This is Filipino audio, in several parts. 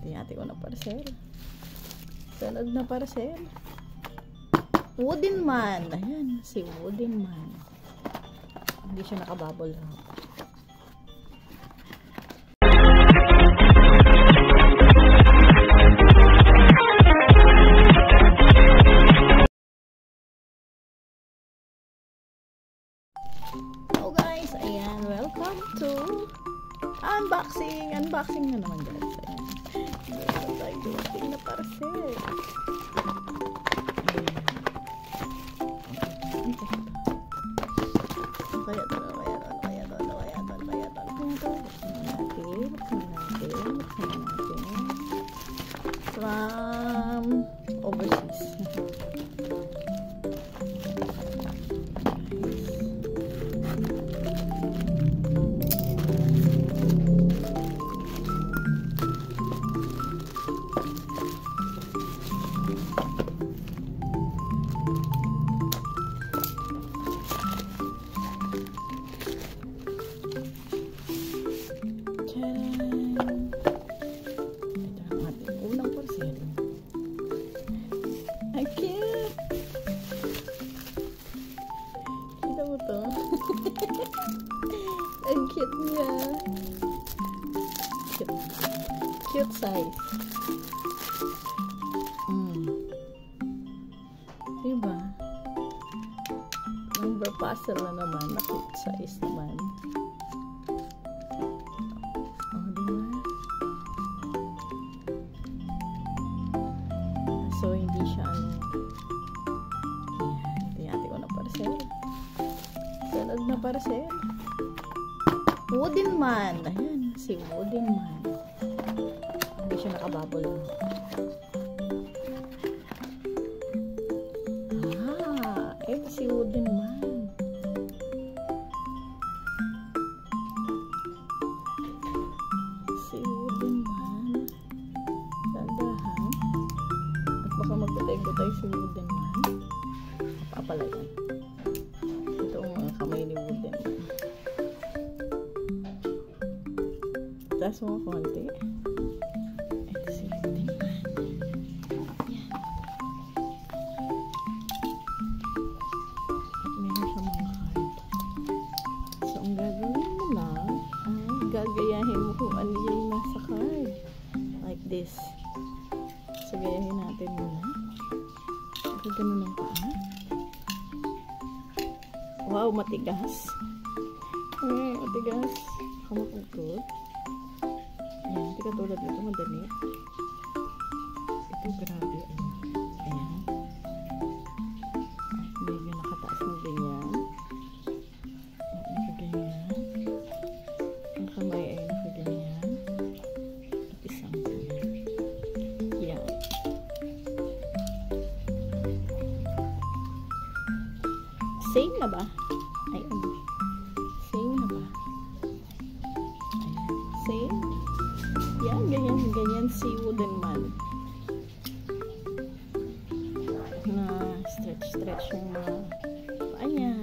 Hati-hati ko na parcel. Sunod na parcel. Wooden Man. Ayan, si Wooden Man. Hindi siya nakabubble wrap. Hello guys, ayan, welcome to unboxing. Unboxing na naman guys. Ayan. Meron tayong dumating na parcel. From overseas. Ang cute niya. Cute size. Diba? Number puzzle na naman. Na cute size naman. Diba? So, hindi siya Hati-hati ko na parcel. Sunod na parcel. Wooden Man. Ayan, si Wooden Man. Hindi siya nakabubble. Si Wooden Man. Si Wooden Man. Dandahan. At baka magbutay-butay si Wooden Man. Papalayan. Ito ang mga kamay ni Wooden Man. Taas mo konti. Ito si Wooden Man. Yan. At meron siya mga card. So, ang gagawin mo lang ay gagayahin mo kung ano yung nasa card. Like this. So, gayahin natin muna. Ito ganun ang paa. Wow, matigas. Matigas. Kamapagod. Ayan, hindi katulad nito, madali. Ito, grabe. Ayan. Medyo nakataas ng ganyan. Nakaganyan. Ang kamay ay nakaganyan. At isang ganyan. Ayan. Same na ba? Ay, ano? Same na ba? Ayan. Same? Yan, ganyan si Wooden Man. Na stretch yung mga paa niya.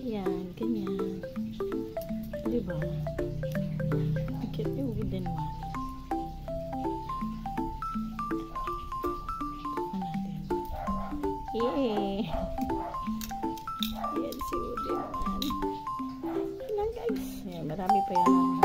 Yan, ganyan. Diba? Ang cute yung Wooden Man. Ano natin? Yay! Yan si Wooden Man. Yan guys. Yan, marami pa yan.